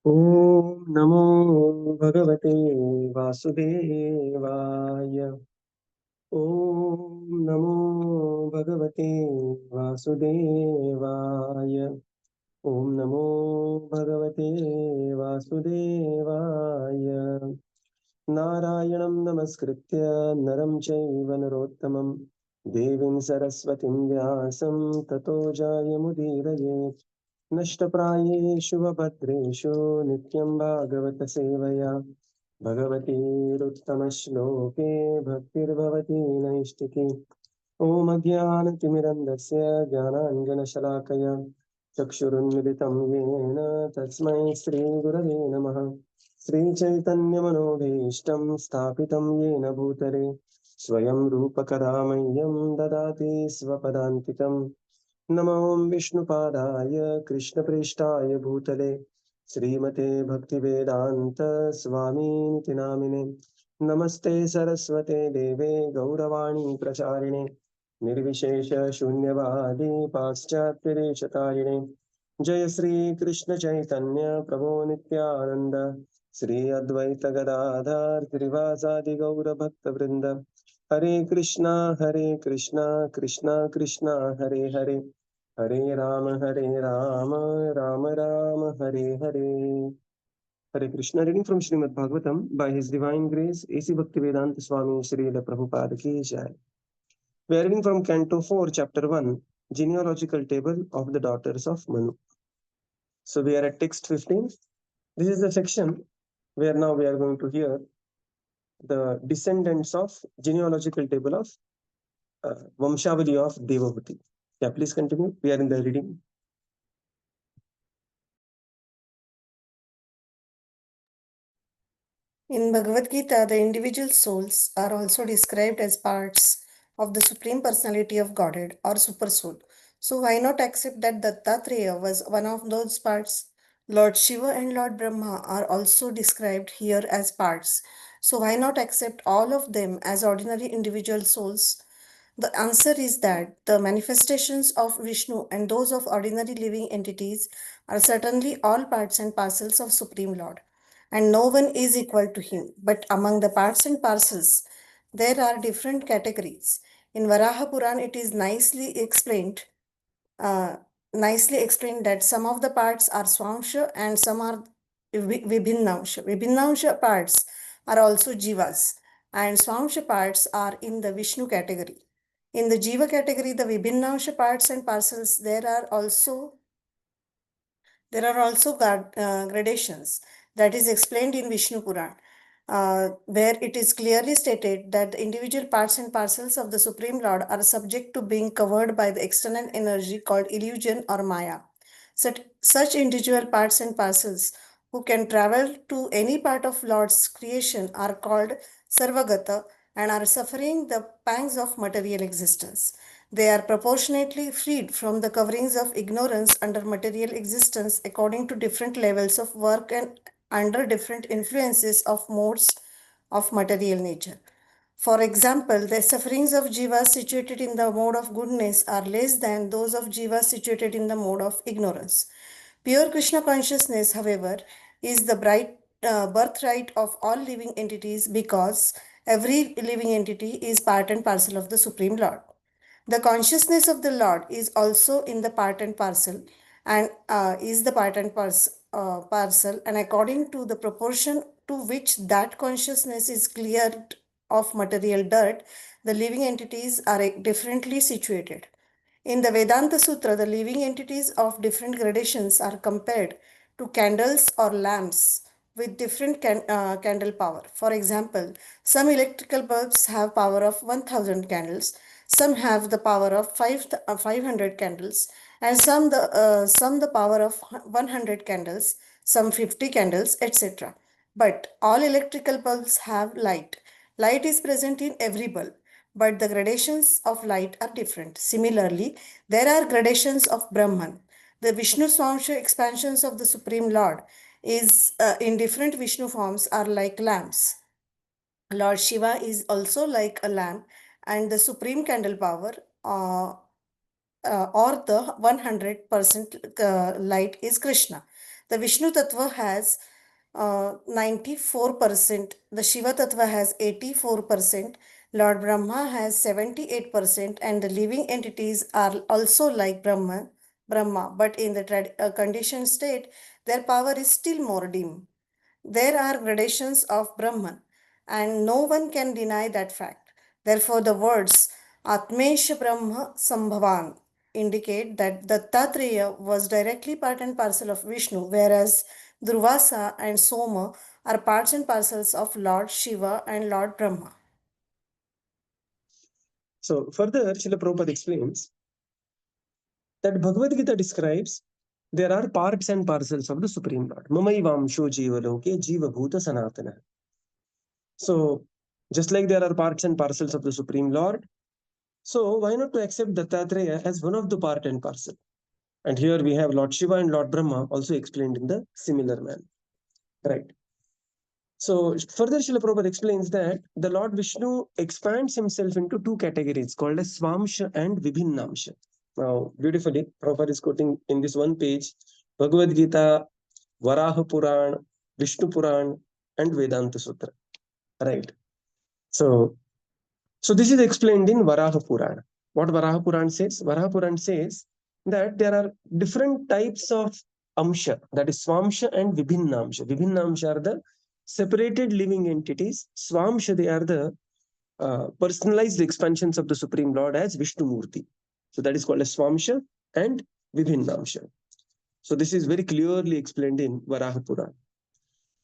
Om Namo Bhagavate Vasudevaya. Om Namo Bhagavate Vasudevaya. Om Namo Bhagavate Vasudevaya. Narayanam Namaskritya Naram Chaiva Narottamam Devim Saraswatim Vyasam Tato Jayamudiraye. नष्टप्रायेषु भद्रेषु नित्यं भागवत सेवया भगवतीरुत्तमश्लोके भक्तिर्भवति नैष्टिकी ॐ अज्ञानतिमिरन्धस्य ज्ञानाञ्जनशलाकया चक्षुरुन्मिलितं येन तस्मै श्रीगुरवे नमः श्रीचैतन्यमनोभीष्टं स्थापितं येन भूतले स्वयं रूपकदामह्यं ददाति स्वपदान्तिकम् नमो विष्णुपादाय कृष्णप्रेष्ठाय भूतले श्रीमते भक्तिवेदान्त स्वामीति नामिने नमस्ते सरस्वते देवे गौरवाणी प्रचारिणे निर्विशेष शून्यवादी पाश्चात्यदेशतारिणे जय श्री कृष्ण चैतन्य प्रभो नित्यानंद श्री अद्वैत गदाधर श्रीवासादि गौर भक्त वृंद हरे Krishna Krishna Krishna Hare Hare Hare Ram Ram Ram Hare Hare. Hare Krishna. Reading from Śrīmad Bhāgavatam by His Divine Grace A.C. Bhaktivedanta Swami Śrīla Prabhupada Ki Jai. We are reading from Canto 4, Chapter 1, Genealogical Table of the Daughters of Manu. So we are at text 15. This is the section where now we are going to hear the descendants of genealogical table of Vamshavali of Devahūti. Yeah, please continue. We are in the reading. In Bhagavad Gita, the individual souls are also described as parts of the Supreme Personality of Godhead or Super Soul. So why not accept that Dattātreya was one of those parts? Lord Shiva and Lord Brahmā are also described here as parts. So why not accept all of them as ordinary individual souls? The answer is that the manifestations of Vishnu and those of ordinary living entities are certainly all parts and parcels of Supreme Lord, and no one is equal to him. But among the parts and parcels, there are different categories. In Varaha Puran, it is uh, nicely explained that some of the parts are Swamsha and some are Vibhinnansha. Vibhinnansha parts are also Jivas, and Swamsha parts are in the Vishnu category. In the Jiva category, the Vibhinnansha parts and parcels, there are also gradations that is explained in Vishnu Puran, where it is clearly stated that the individual parts and parcels of the Supreme Lord are subject to being covered by the external energy called illusion or Maya. Such individual parts and parcels who can travel to any part of Lord's creation are called Sarvagata and are suffering the pangs of material existence. They are proportionately freed from the coverings of ignorance under material existence according to different levels of work and under different influences of modes of material nature. For example, the sufferings of jivas situated in the mode of goodness are less than those of jivas situated in the mode of ignorance. Pure Krishna consciousness, however, is the birthright of all living entities because every living entity is part and parcel of the Supreme Lord. The consciousness of the Lord is also in the part and parcel, and is the parcel, and according to the proportion to which that consciousness is cleared of material dirt, the living entities are differently situated. In the Vedanta Sutra, the living entities of different gradations are compared to candles or lamps with different candle power. For example, some electrical bulbs have power of 1000 candles, some have the power of 500 candles, and some the power of 100 candles, some 50 candles, etc. But all electrical bulbs have light. Light is present in every bulb, but the gradations of light are different. Similarly, there are gradations of Brahman. The Vishnu Swamsha expansions of the Supreme Lord is in different Vishnu forms are like lamps. Lord Shiva is also like a lamp, and the supreme candle power or the 100% light is Krishna. The Vishnu Tattva has 94%, the Shiva Tattva has 84%, Lord Brahma has 78%, and the living entities are also like Brahma, but in the conditioned state, their power is still more dim. There are gradations of Brahman, and no one can deny that fact. Therefore, the words Atmesha Brahma Sambhavan indicate that Dattātreya was directly part and parcel of Vishnu, whereas Durvāsā and Soma are parts and parcels of Lord Shiva and Lord Brahma. So further, Srila Prabhupada explains that Bhagavad Gita describes there are parts and parcels of the Supreme Lord. Mamaivamsho jiva loke jiva bhuta sanatana. So just like there are parts and parcels of the Supreme Lord, so why not to accept Dattātreya as one of the part and parcel? And here we have Lord Shiva and Lord Brahma also explained in the similar manner. Right. So further Srila Prabhupada explains that the Lord Viṣṇu expands himself into two categories called as Svāmsha and Vibhinnamsha. Now, beautifully, Prabhupada is quoting in this one page, Bhagavad Gita, Varaha Puran, Vishnu Puran, and Vedanta Sutra. Right. So this is explained in Varaha Purana. What Varaha Puran says? Varaha Puran says that there are different types of Amsha, that is Svāmsha and Vibhinnamsha. Vibhinnamsha are the separated living entities. Svāmsha, they are the personalized expansions of the Supreme Lord as Vishnu Murti. So that is called as Svāmsha and Vibhinnamsha. So this is very clearly explained in Varaha Purana.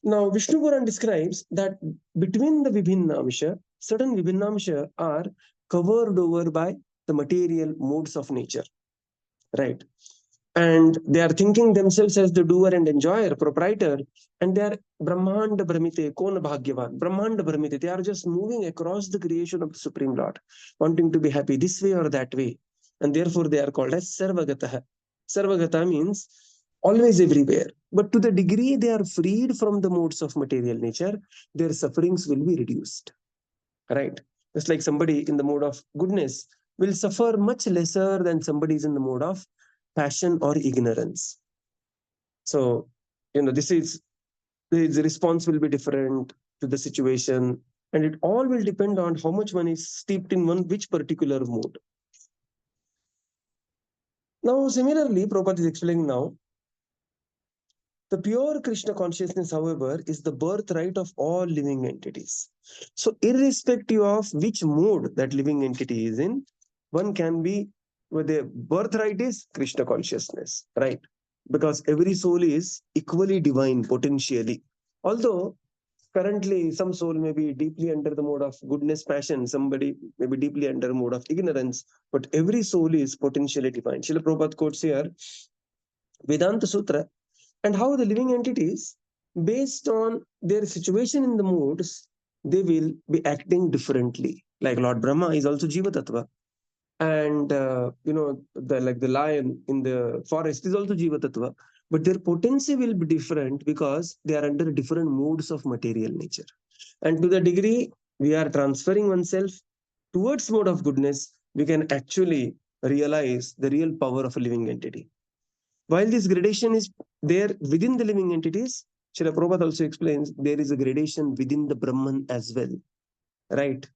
Now, Vishnu Puran describes that between the Vibhinnamsha, certain Vibhinnamsha are covered over by the material modes of nature, right? And they are thinking themselves as the doer and enjoyer, proprietor, and they are Brahmanda Brahmite, Kona Bhagyavan, Brahmanda Brahmite. They are just moving across the creation of the Supreme Lord, wanting to be happy this way or that way. And therefore, they are called as Sarvagataha. Sarvagata means always everywhere. But to the degree they are freed from the modes of material nature, their sufferings will be reduced. Right? Just like somebody in the mode of goodness will suffer much lesser than somebody is in the mode of passion or ignorance. So, the response will be different to the situation, and it all will depend on how much one is steeped in which particular mode. Now, similarly, Prabhupada is explaining now, the pure Krishna consciousness, however, is the birthright of all living entities. So, irrespective of which mode that living entity is in, one can be, where the birthright is Krishna consciousness, right? Because every soul is equally divine potentially. Although currently some soul may be deeply under the mode of goodness, passion, somebody may be deeply under the mode of ignorance, but every soul is potentially divine. Srila Prabhupada quotes here Vedanta Sutra, and how the living entities, based on their situation in the modes, they will be acting differently. Like Lord Brahma is also Jiva Tattva. And, the lion in the forest is also Jiva Tattva. But their potency will be different because they are under different modes of material nature. And to the degree we are transferring oneself towards mode of goodness, we can actually realize the real power of a living entity. While this gradation is there within the living entities, Srila Prabhupada also explains there is a gradation within the Brahman as well, right?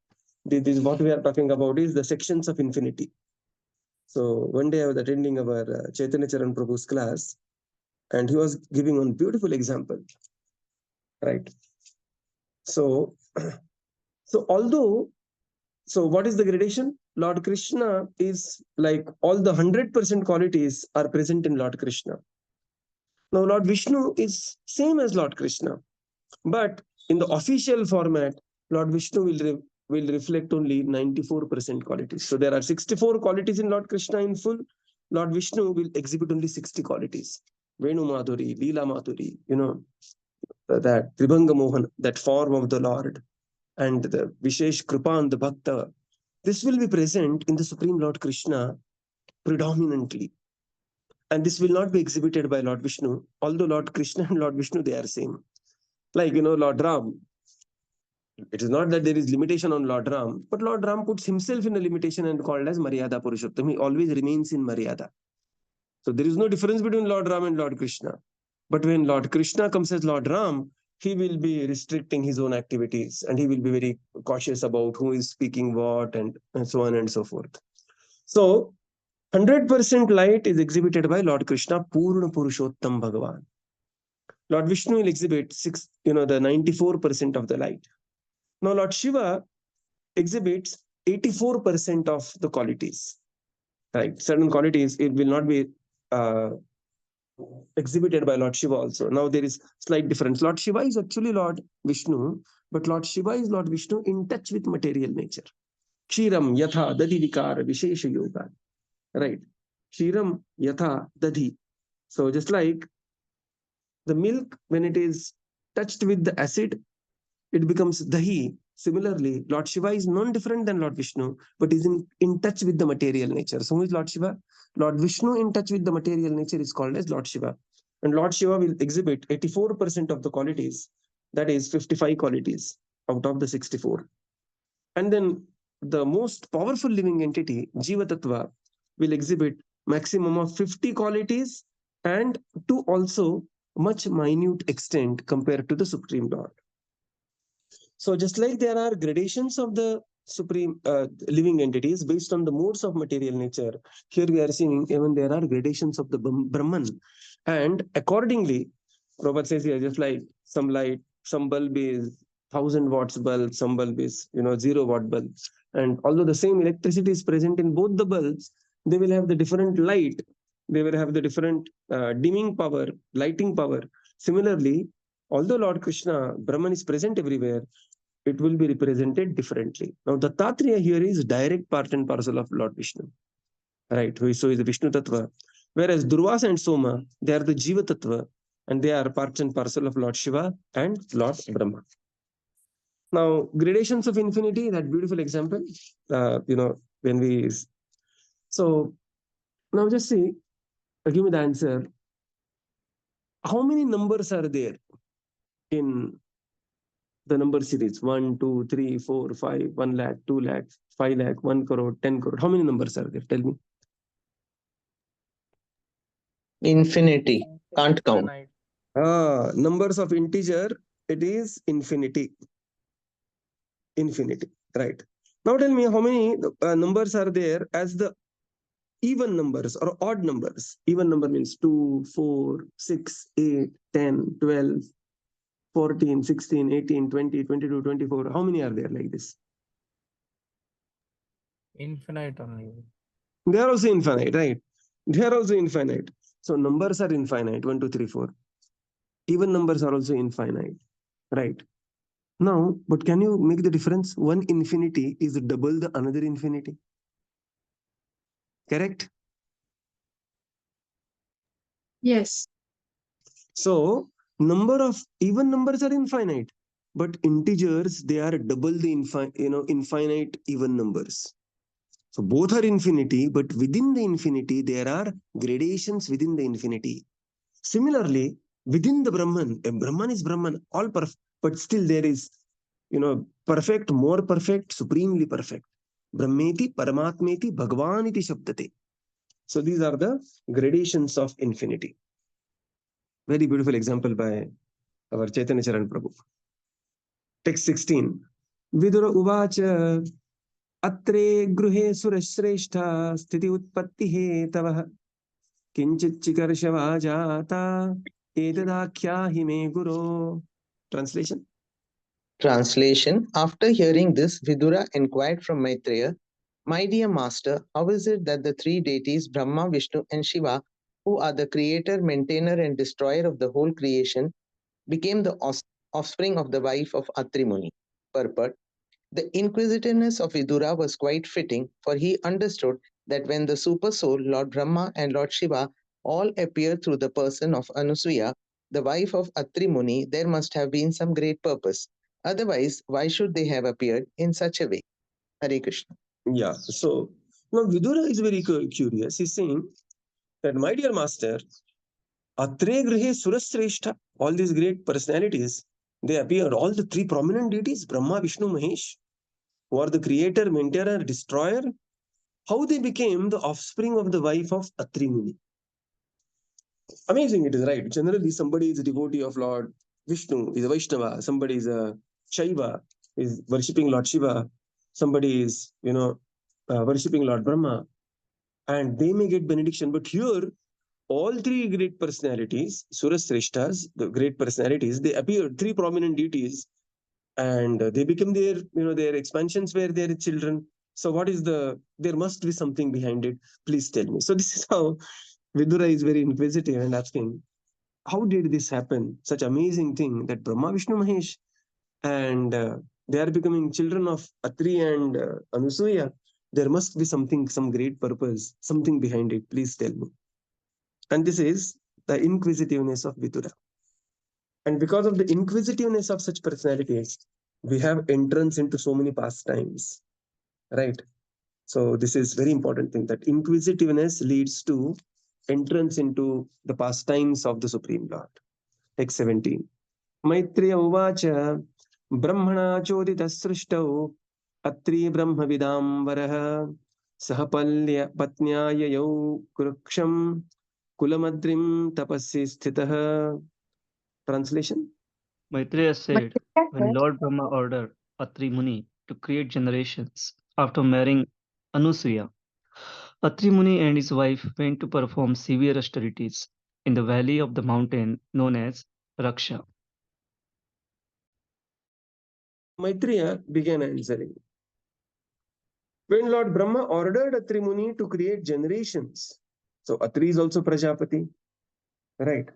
This is what we are talking about is the sections of infinity. So one day I was attending our Chaitanya Charan Prabhu's class, and he was giving one beautiful example, right? So what is the gradation? Lord Krishna is like all the 100% qualities are present in Lord Krishna. Now, Lord Viṣṇu is same as Lord Krishna, but in the official format, Lord Viṣṇu will reflect only 94% qualities. So there are 64 qualities in Lord Krishna in full. Lord Viṣṇu will exhibit only 60 qualities. Venu Madhuri, Leela Madhuri, that Tribhanga Mohan, that form of the Lord, and the Vishesh Kripa and the Bhakta. This will be present in the Supreme Lord Krishna predominantly. And this will not be exhibited by Lord Viṣṇu, although Lord Krishna and Lord Viṣṇu, they are same. Like, Lord Ram. It is not that there is limitation on Lord Ram, but Lord Ram puts himself in a limitation and called as Maryada Purushottam. He always remains in Maryada. So there is no difference between Lord Ram and Lord Krishna. But when Lord Krishna comes as Lord Ram, he will be restricting his own activities and he will be very cautious about who is speaking what and so on and so forth. So 100% light is exhibited by Lord Krishna, Purna Purushottam Bhagavan. Lord Viṣṇu will exhibit the 94% of the light. Now Lord Śiva exhibits 84% of the qualities. Right, certain qualities it will not be exhibited by Lord Śiva also. Now there is slight difference. Lord Śiva is actually Lord Viṣṇu, but Lord Śiva is Lord Viṣṇu in touch with material nature. Kshiram yatha dadi vikara vishesha yoga. Right. Kshiram yatha dadi. So just like the milk, when it is touched with the acid, it becomes dahi. Similarly, Lord Śiva is non-different than Lord Viṣṇu, but is in touch with the material nature. So who is Lord Śiva? Lord Viṣṇu in touch with the material nature is called as Lord Śiva. And Lord Śiva will exhibit 84% of the qualities, that is 55 qualities out of the 64. And then the most powerful living entity, Jiva Tattva, will exhibit maximum of 50 qualities and to also much minute extent compared to the Supreme Lord. So just like there are gradations of the supreme living entities based on the modes of material nature, here we are seeing even there are gradations of the Brahman. And accordingly, Prabhupada says here, just like some light, some bulb is 1000 watts bulb, some bulb is 0 watt bulb. And although the same electricity is present in both the bulbs, they will have the different light, they will have the different dimming power, lighting power. Similarly, although Lord Krishna, Brahman is present everywhere, it will be represented differently. Now, Dattātreya here is direct part and parcel of Lord Viṣṇu, right? So is the Viṣṇu Tattva. Whereas Durvāsā and Soma, they are the Jiva Tattva, and they are part and parcel of Lord Śiva and Lord Brahma. Now, gradations of infinity, that beautiful example, when we... So, now just see, give me the answer. How many numbers are there in the number series? 1, 2, 3, 4, 5, 1 lakh, 2 lakh, 5 lakh, 1 crore, 10 crore. How many numbers are there? Tell me. Infinity. Can't count. Numbers of integer, it is infinity. Infinity, right. Now tell me how many numbers are there as the even numbers or odd numbers. Even number means 2, 4, 6, 8, 10, 12, 14, 16, 18, 20, 22, 24. How many are there like this? Infinite only. They are also infinite, right? They are also infinite. So numbers are infinite, 1, 2, 3, 4. Even numbers are also infinite, right? Now, but can you make the difference? One infinity is double the another infinity. Correct? Yes. So, number of even numbers are infinite, but integers, they are double the infinite even numbers. So both are infinity, but within the infinity, there are gradations within the infinity. Similarly, within the Brahman, a Brahman is Brahman, all perfect, but still there is, perfect, more perfect, supremely perfect. Brahmeti, Paramatmeti, Bhagavaniti Shabdate. So these are the gradations of infinity. Very beautiful example by our Chaitanya Charan Prabhu. Text 16. Vidura Uvacha Atre Gruhe Surashreshta Sthiti Utpatti Hetavah Kinchit Chikarsha Vajata Edadakhya Hime Guru. Translation. Translation. After hearing this, Vidura inquired from Maitreya, "My dear master, how is it that the three deities, Brahma, Viṣṇu, and Śiva, who are the creator, maintainer, and destroyer of the whole creation, became the offspring of the wife of Atri Muni?" Purport. The inquisitiveness of Vidura was quite fitting, for he understood that when the super soul, Lord Brahma and Lord Śiva, all appear through the person of Anasūyā, the wife of Atri Muni, there must have been some great purpose. Otherwise, why should they have appeared in such a way? Hare Krishna. Yeah, so now Vidura is very curious. He's saying that, my dear master, Atre Grihe Surasreshta, all these great personalities, they appeared, all the three prominent deities, Brahma, Viṣṇu, Mahesh, who are the creator, maintainer, destroyer, how they became the offspring of the wife of Atri Muni. Amazing it is, right? Generally, somebody is a devotee of Lord Viṣṇu, is a Vaishnava. Somebody is a Shaiva, is worshipping Lord Shiva. Somebody is, worshipping Lord Brahma, and they may get benediction. But here, all three great personalities, Surasreshtas, the great personalities, they appeared, three prominent deities, and they become their, their expansions were their children. So what is there must be something behind it. Please tell me. So this is how Vidura is very inquisitive and asking, how did this happen? Such amazing thing that Brahma, Vishnu, Mahesh, and they are becoming children of Atri and Anasūyā. There must be something, some great purpose, something behind it. Please tell me. And this is the inquisitiveness of Vidura. And because of the inquisitiveness of such personalities, we have entrance into so many pastimes, right? So this is very important thing, that inquisitiveness leads to entrance into the pastimes of the Supreme Lord. Text 17. Maitreya uvacha brahmana chodita srishtav atri brahmavidamvaraha sahapalya patnyaya yau kruksham kulamadrim tapasya sthitah. Translation. Maitreya said, Maitreya when said, Lord Brahma ordered Atri Muni to create generations after marrying Anasūyā, Atri Muni and his wife went to perform severe austerities in the valley of the mountain known as Raksha. Maitreya began answering. When Lord Brahma ordered Atri Muni to create generations, so Atri is also Prajapati, right?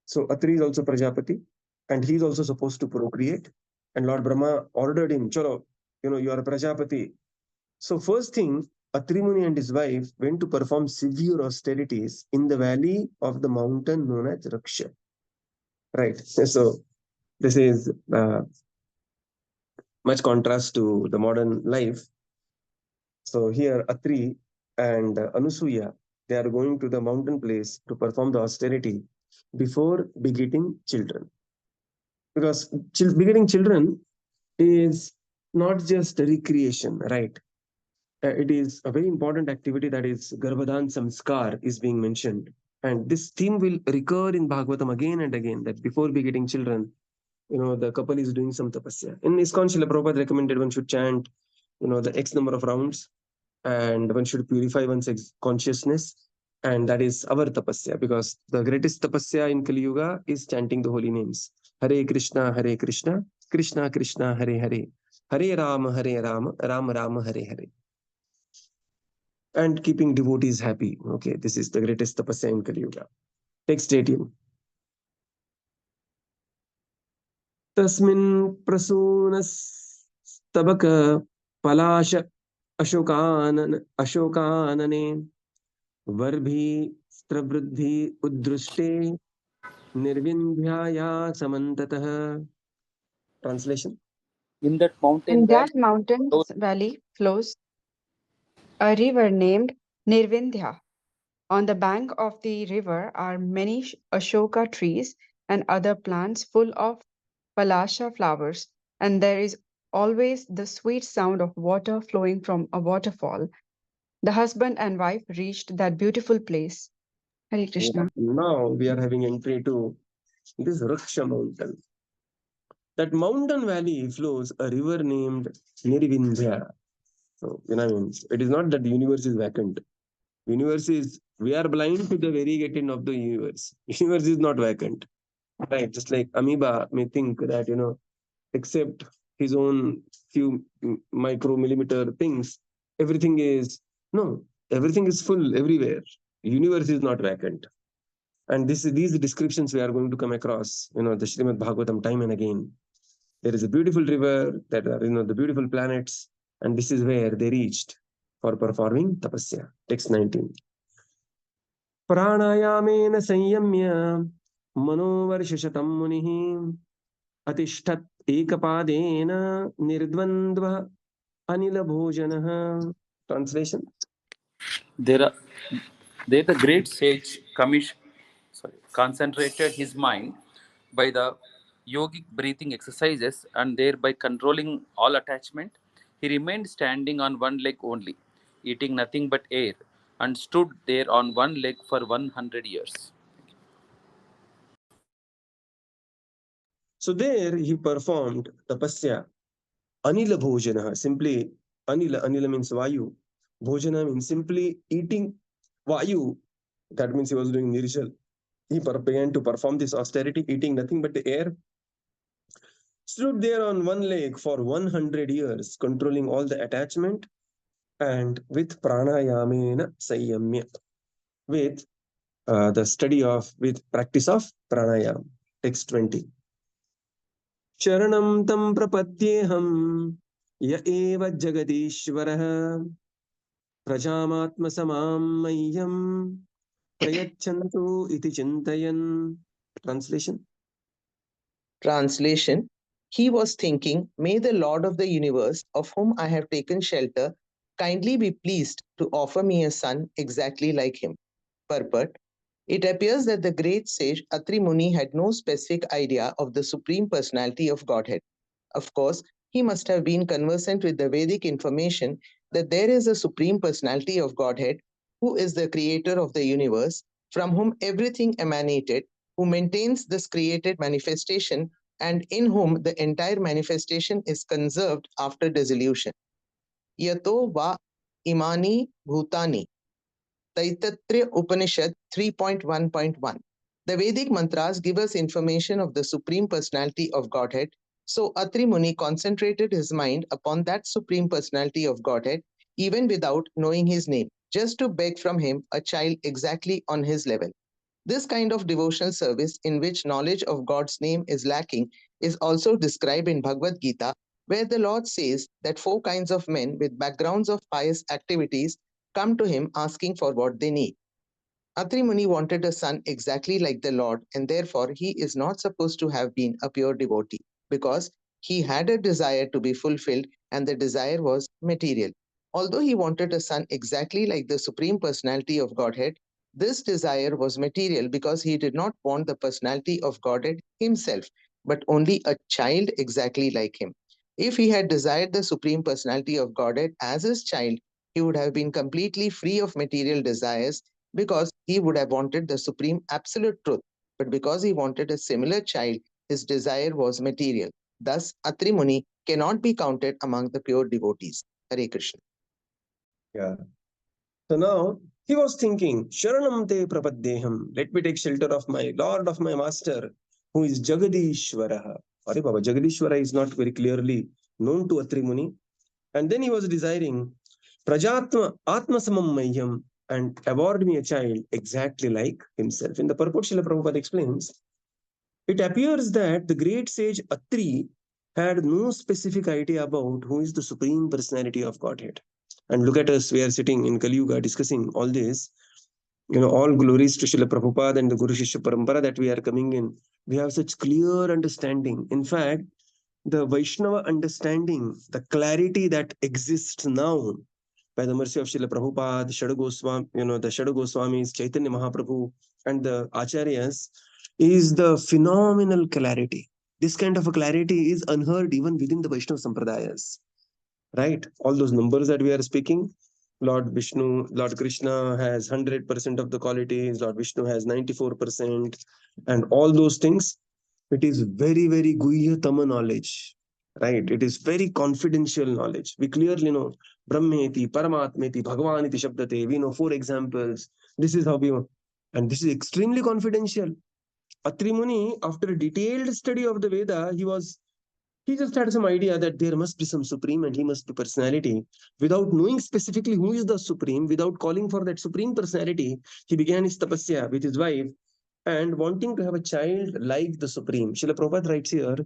So Atri is also Prajapati, and he is also supposed to procreate. And Lord Brahma ordered him, Chalo, you are a Prajapati. So first thing, Atri Muni and his wife went to perform severe austerities in the valley of the mountain known as Raksha. Right. So this is much contrast to the modern life. So here Atri and Anasūyā, they are going to the mountain place to perform the austerity before begetting children. Because begetting children is not just a recreation, right? It is a very important activity, that is Garbhadan Samskar is being mentioned. And this theme will recur in Bhagavatam again and again, that before begetting children, the couple is doing some tapasya. In ISKCON, Srila Prabhupada recommended one should chant, the X number of rounds, and one should purify one's consciousness. And that is our tapasya, because the greatest tapasya in Kali Yuga is chanting the holy names. Hare Krishna, Krishna Krishna, Hare Hare, Hare Rama, Rama Rama, Hare Hare. And keeping devotees happy. Okay, this is the greatest tapasya in Kali Yuga. Text 18. Tasmin prasūnastabaka palasha ashokanane varbhi stravruddhi udrushte nirvindhyaya samantatah. Translation. In that mountain in valley, that mountain valley flows a river named Nirvindhya. On the bank of the river are many Ashoka trees and other plants full of Palasha flowers, and there is always the sweet sound of water flowing from a waterfall. The husband and wife reached that beautiful place. Hare Krishna. Now we are having entry to this Raksha mountain. That mountain valley flows a river named Nirvindhya. So, it is not that the universe is vacant. Universe is, we are blind to the variegated of the universe. Universe is not vacant. Right? Just like amoeba may think that, except his own few micromillimeter things, everything is, no, everything is full everywhere. Universe is not vacant. And these descriptions we are going to come across, the Śrīmad Bhāgavatam time and again. There is a beautiful river, that are, the beautiful planets, and this is where they reached for performing tapasya. Text 19. Pranayamena sanyamya manovarshashatam munihi atishtat ekapadena nirdvandva anila bhojanah. Translation. there the great sage concentrated his mind by the yogic breathing exercises, and thereby controlling all attachment. He remained standing on one leg only, eating nothing but air, and stood there on one leg for 100 years. So there he performed tapasya. Anila bhojana, simply anila means vayu. Bhojana means simply eating vayu. That means he was doing nirjal. He began to perform this austerity, eating nothing but the air. Stood there on one leg for 100 years, controlling all the attachment, and with pranayamena sayamya, with with practice of pranayam. Text 20. Sharanam tam prapadyeham ya eva jagadishvarah prajamatma samam mayyam prayachantu iti chintayan. Translation. Translation: He was thinking, may the Lord of the universe, of whom I have taken shelter, kindly be pleased to offer me a son exactly like him. Purport: It appears that the great sage Atri Muni had no specific idea of the Supreme Personality of Godhead. Of course, he must have been conversant with the Vedic information that there is a Supreme Personality of Godhead who is the creator of the universe, from whom everything emanated, who maintains this created manifestation, and in whom the entire manifestation is conserved after dissolution. Yato va imani bhutani. Taittiriya Upanishad 3.1.1. The Vedic mantras give us information of the Supreme Personality of Godhead. So Atri Muni concentrated his mind upon that Supreme Personality of Godhead, even without knowing his name, just to beg from him a child exactly on his level. This kind of devotional service, in which knowledge of God's name is lacking, is also described in Bhagavad Gita, where the Lord says that 4 kinds of men with backgrounds of pious activities come to him asking for what they need. Atri Muni wanted a son exactly like the Lord, and therefore he is not supposed to have been a pure devotee, because he had a desire to be fulfilled, and the desire was material. Although he wanted a son exactly like the Supreme Personality of Godhead, this desire was material because he did not want the personality of Godhead himself, but only a child exactly like him. If he had desired the Supreme Personality of Godhead as his child, he would have been completely free of material desires, because he would have wanted the supreme absolute truth. But because he wanted a similar child, his desire was material. Thus, Atri Muni cannot be counted among the pure devotees. Hare Krishna. Yeah. So now he was thinking, Sharanam te prapadyeham. Let me take shelter of my Lord, of my Master, who is Jagadishvaraha. Are Baba, Jagadishvara is not very clearly known to Atri Muni. And then he was desiring Prajatma Atmasamam Mayam, and award me a child exactly like himself. In the purport, Srila Prabhupada explains, it appears that the great sage Atri had no specific idea about who is the Supreme Personality of Godhead. And look at us, we are sitting in Kali Yuga discussing all this. All glories to Srila Prabhupada and the Guru Shishya Parampara that we are coming in. We have such clear understanding. In fact, the Vaishnava understanding, the clarity that exists now by the mercy of Srila Prabhupada, Shadu Goswami, the Shadu Goswamis, Chaitanya Mahaprabhu, and the Acharyas, is the phenomenal clarity. This kind of a clarity is unheard even within the Vaishnava Sampradayas. Right? All those numbers that we are speaking, Lord Viṣṇu, Lord Krishna has 100% of the qualities, Lord Viṣṇu has 94%, and all those things, it is very, very guhyatama knowledge, right? It is very confidential knowledge. We clearly know Brahmeti, Paramatmeti, Bhagavaniti Shabdate. We know 4 examples. This is how we know. And this is extremely confidential. Atri Muni, after a detailed study of the Veda, he just had some idea that there must be some supreme and he must be personality. Without knowing specifically who is the supreme, without calling for that supreme personality, he began his tapasya with his wife and wanting to have a child like the supreme. Srila Prabhupada writes here,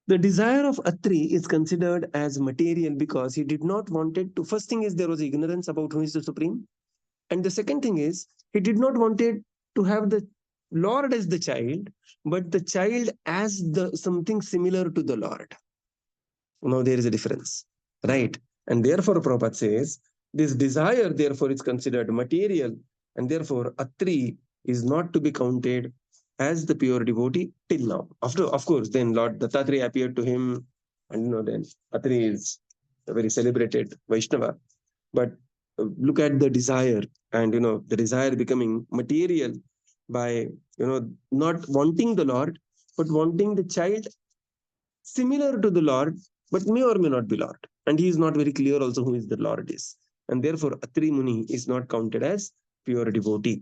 the desire of Atri is considered as material because he did not wanted to. First thing is there was ignorance about who is the supreme. And the second thing is he did not wanted to have the Lord as the child, but the child as the something similar to the Lord. Now there is a difference, right? And therefore Prabhupada says, this desire therefore is considered material, and therefore Atri is not to be counted as the pure devotee till now. After, of course, then Lord Dattātreya appeared to him, and then Atri is a very celebrated Vaishnava. But look at the desire, and the desire becoming material by not wanting the Lord, but wanting the child similar to the Lord, but may or may not be Lord. And he is not very clear also who is the Lord is. And therefore, Atri Muni is not counted as pure devotee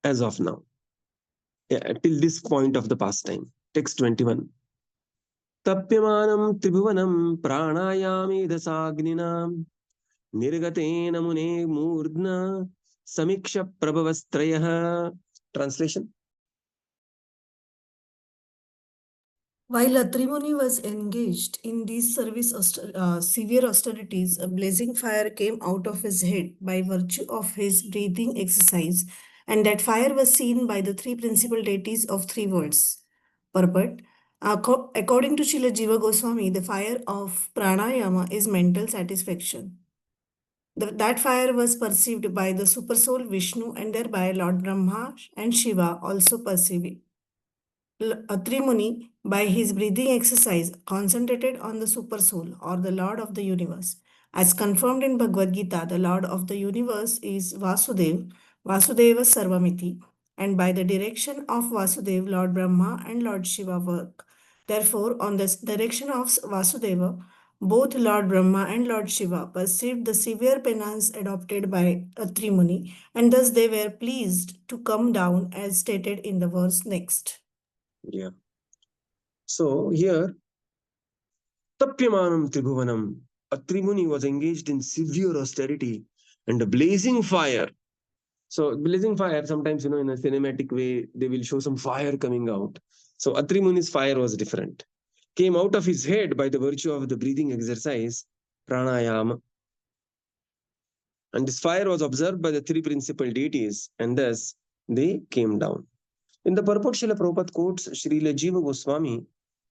as of now. Till this point of the pastime. Text 21. Tapyamanam tribhuvanam pranayami dasagnina nirgatena mune murdna samiksha prabhavastrayah. Translation. While Atri Muni was engaged in these severe austerities, a blazing fire came out of his head by virtue of his breathing exercise, and that fire was seen by the three principal deities of three worlds. Purport. According to Srila Jiva Goswami, the fire of pranayama is mental satisfaction. That fire was perceived by the supersoul Vishnu, and thereby Lord Brahma and Shiva also perceive it. Atri Muni, by his breathing exercise, concentrated on the Supersoul or the Lord of the universe. As confirmed in Bhagavad Gita, the Lord of the universe is Vasudev, Vasudeva Sarvamiti, and by the direction of Vasudev, Lord Brahma and Lord Shiva work. Therefore, on the direction of Vasudeva, both Lord Brahma and Lord Shiva perceived the severe penance adopted by Atri Muni, and thus they were pleased to come down as stated in the verse next. Yeah. So here, Tapyamanam Tribhuvanam, Atri Muni was engaged in severe austerity and a blazing fire. So blazing fire, sometimes, in a cinematic way, they will show some fire coming out. So Atri Muni's fire was different. Came out of his head by the virtue of the breathing exercise, pranayama. And this fire was observed by the three principal deities, and thus they came down. In the purport, Srila Prabhupada quotes Srila Jiva Goswami,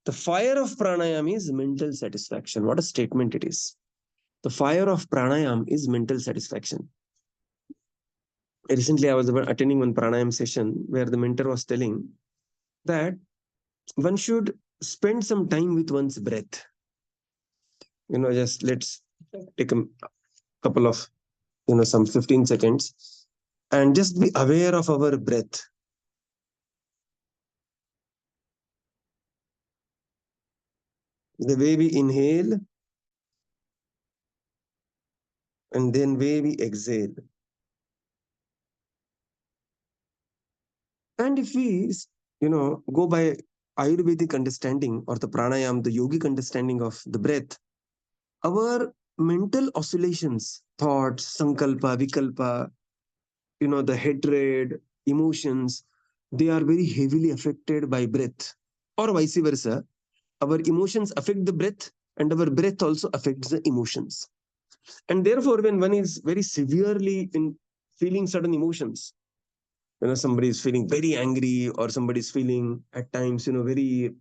the fire of pranayam is mental satisfaction. What a statement it is. The fire of pranayam is mental satisfaction. Recently, I was attending one pranayam session where the mentor was telling that one should spend some time with one's breath. Just let's take a couple of, some 15 seconds and just be aware of our breath. The way we inhale and then way we exhale. And if we, go by Ayurvedic understanding or the pranayam, the yogic understanding of the breath, our mental oscillations, thoughts, sankalpa, vikalpa, the hatred, emotions, they are very heavily affected by breath, or vice versa. Our emotions affect the breath and our breath also affects the emotions. And therefore, when one is very severely in feeling certain emotions, somebody is feeling very angry, or somebody is feeling at times, very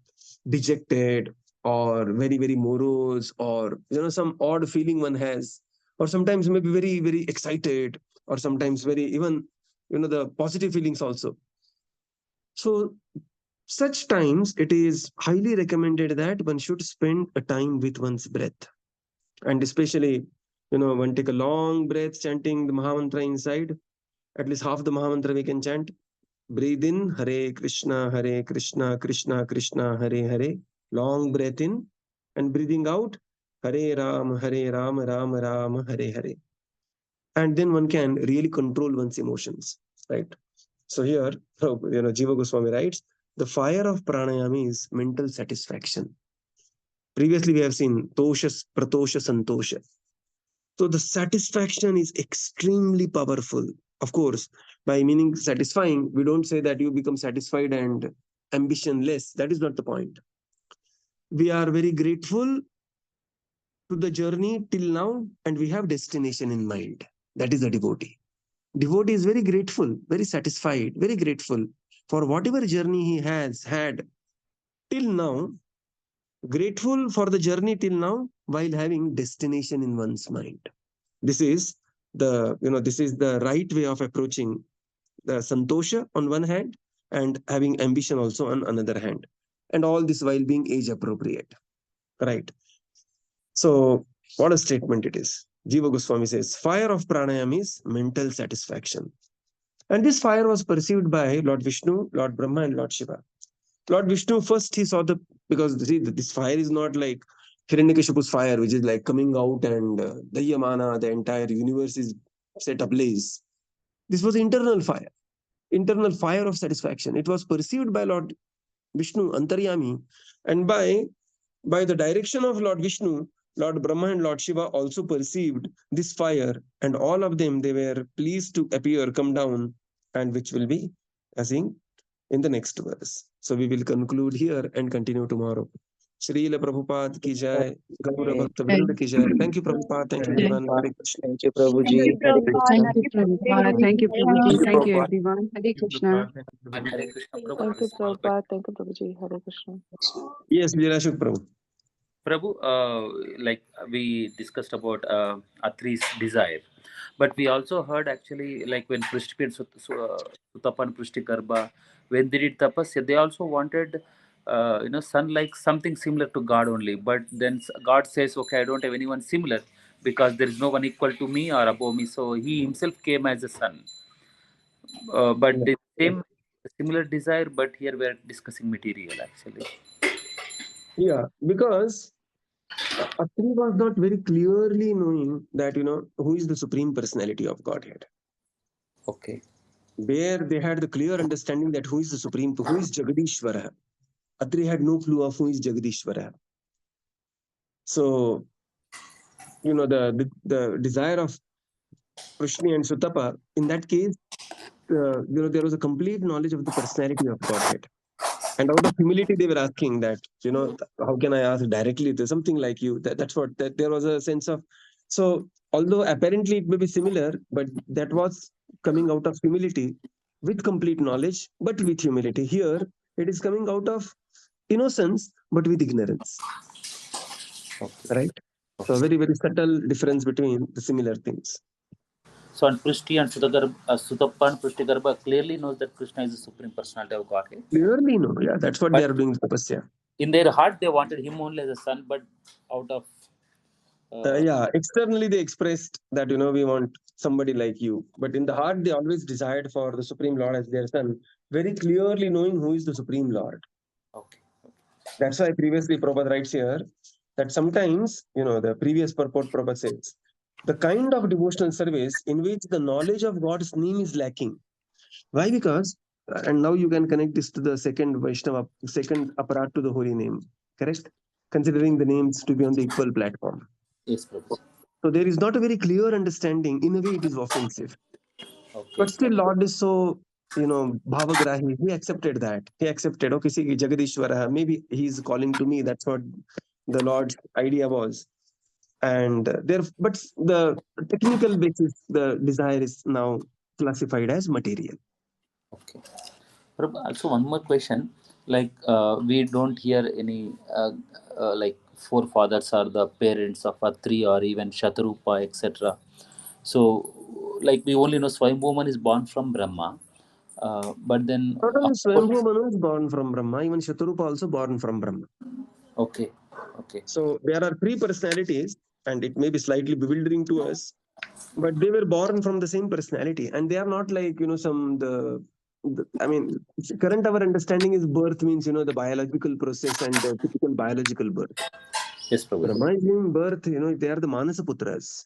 dejected, or very, very morose, or, some odd feeling one has, or sometimes maybe very, very excited, or sometimes very, even, the positive feelings also. So such times, it is highly recommended that one should spend a time with one's breath. And especially, one take a long breath chanting the Mahamantra inside. At least half the Mahamantra we can chant. Breathe in, Hare Krishna, Krishna Krishna, Hare Hare. Long breath in, and breathing out, Hare Ram, Ram Ram, Hare Hare. And then one can really control one's emotions, right? So here, Jiva Goswami writes, the fire of pranayama is mental satisfaction. Previously, we have seen Tosha, Pratosha, Santosha. So the satisfaction is extremely powerful. Of course, by meaning satisfying, we don't say that you become satisfied and ambitionless. That is not the point. We are very grateful to the journey till now, and we have destination in mind. That is a devotee. Devotee is very grateful, very satisfied, very grateful for whatever journey he has had till now, grateful for the journey till now while having destination in one's mind. This is the right way of approaching the santosha on one hand and having ambition also on another hand. And all this while being age appropriate. Right. So what a statement it is. Jiva Goswami says, fire of pranayama is mental satisfaction. And this fire was perceived by Lord Viṣṇu, Lord Brahma, and Lord Shiva. Lord Viṣṇu first he saw because see, this fire is not like Hiranyakashipu's fire, which is like coming out and Dayyamana, the entire universe is set ablaze. This was internal fire of satisfaction. It was perceived by Lord Viṣṇu, Antaryami, and by the direction of Lord Viṣṇu, Lord Brahmā and Lord Śiva also perceived this fire, and all of them, they were pleased to appear, come down, and which will be seen in the next verse. So we will conclude here and continue tomorrow. Srila Prabhupada ki jai, Gaura Bhakta Vrinda ki jai. Thank you, Prabhupada. Thank you, everyone. Hare Krishna. Thank you, Prabhuji. Hare Thank Krishna. you, Prabhupada. Thank you, Prabhuji. Thank you, everyone. Hare Krishna. Hare Krishna. Prabhu, Thank you, Prabhupada. Thank you, Prabhuji. Hare Krishna. Yes, Leelashuk Prabhu. Prabhu, like we discussed about Atri's desire, but we also heard actually like when Prishti and Sutapa and Prishtikarba, when they did tapasya, they also wanted son like something similar to God only. But then God says, okay, I don't have anyone similar because there is no one equal to me or above me. So he himself came as a son. But the same similar desire, but here we are discussing material actually. Yeah, because Atri was not very clearly knowing that, who is the Supreme Personality of Godhead. Okay. Where they had the clear understanding that who is the Supreme, who is Jagadishvara. Atri had no clue of who is Jagadishvara. So, the desire of Prishni and Sutapa, in that case, there was a complete knowledge of the personality of Godhead. And out of humility, they were asking that, how can I ask directly to something like you? That's what, that there was a sense of, so although apparently it may be similar, but that was coming out of humility with complete knowledge, but with humility. Here, it is coming out of innocence, but with ignorance. Okay. Right? So a very, very subtle difference between the similar things. So, and Prishti and Sutappa and Prishtigarba clearly knows that Krishna is the Supreme Personality of Godhead. Clearly, no. Yeah, that's what they are doing tapasya. In their heart, they wanted him only as a son, but out of... externally they expressed that, we want somebody like you. But in the heart, they always desired for the Supreme Lord as their son, very clearly knowing who is the Supreme Lord. Okay. That's why previously Prabhupada writes here that sometimes, the previous purport Prabhupada says, the kind of devotional service in which the knowledge of God's name is lacking. Why? Because, and now you can connect this to the second Vaishnava, second aparat to the holy name, correct? Considering the names to be on the equal platform. Yes, Prabhu. So there is not a very clear understanding. In a way, it is offensive. Okay. But still, Lord is so, bhavagrahi. He accepted that. He accepted, okay, see, Jagadishvara, maybe he's calling to me. That's what the Lord's idea was. And but the technical basis, the desire is now classified as material. Okay. Prabhu, also one more question. Like, we don't hear any, like, forefathers or the parents of Atri or even Śatarūpā, etc. So, like, we only know Svāyambhuva Manu is born from Brahmā. But then... Not only Svāyambhuva Manu is born from Brahmā, even Śatarūpā also born from Brahmā. Okay. So there are three personalities, and it may be slightly bewildering to us, but they were born from the same personality, and they are not like, current our understanding is birth means, the biological process and the typical biological birth. Yes, Prabhu. Brahmā is giving birth, they are the Manasa Putras.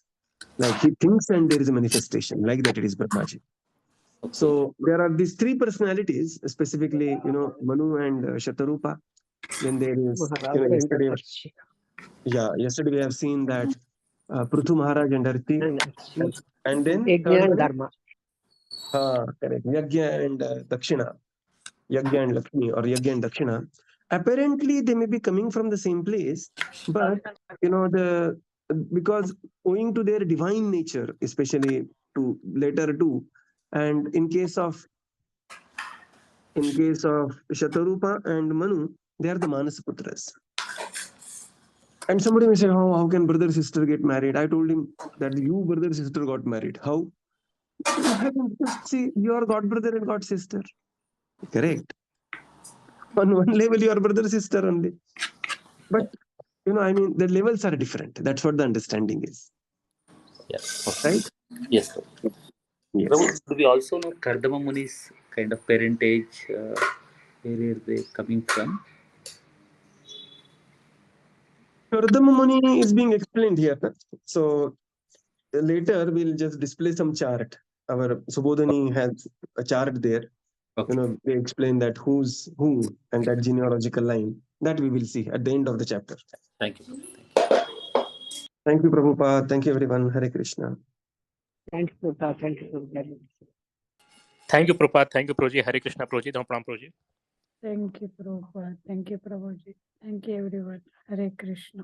Like he thinks and there is a manifestation, like that it is Brahmaji. Okay. So there are these three personalities, specifically, Manu and Śatarūpā. Then there is, yesterday we have seen that Prithu Maharaj and Arti, and then Yajña and Dharma. Correct. Yajña and Dakṣiṇā, Yajña and Lakṣmī, or Yajña and Dakṣiṇā. Apparently, they may be coming from the same place, but because owing to their divine nature, especially to later two, and in case of Śatarūpā and Manu, they are the Manasa Putras. And somebody may say, how can brother sister get married? I told him that you brother sister got married. How? See, you are god brother and god sister. Correct. On one level, you are brother sister only. But the levels are different. That's what the understanding is. Yes. Okay. Right? Yes. Yes. Prabhu, do we also know Kardama Muni's kind of parentage? Where are they coming from? Kardama Muni is being explained here. So later we'll just display some chart. Our Subodhani has a chart there. Okay. They explain that who's who and that genealogical line. That we will see at the end of the chapter. Thank you. Thank you, Prabhupada. Thank you, everyone. Hare Krishna. Thank you, Prabhupada. Thank you, Prabhupada. Thank you, Prabhupada. Thank you, Prabhuji. Hare Krishna, Prabhuji. Dhampram, Prabhuji. Thank you, Prabhupada. Thank you, Prabhuji. Thank you, everyone. Hare Krishna.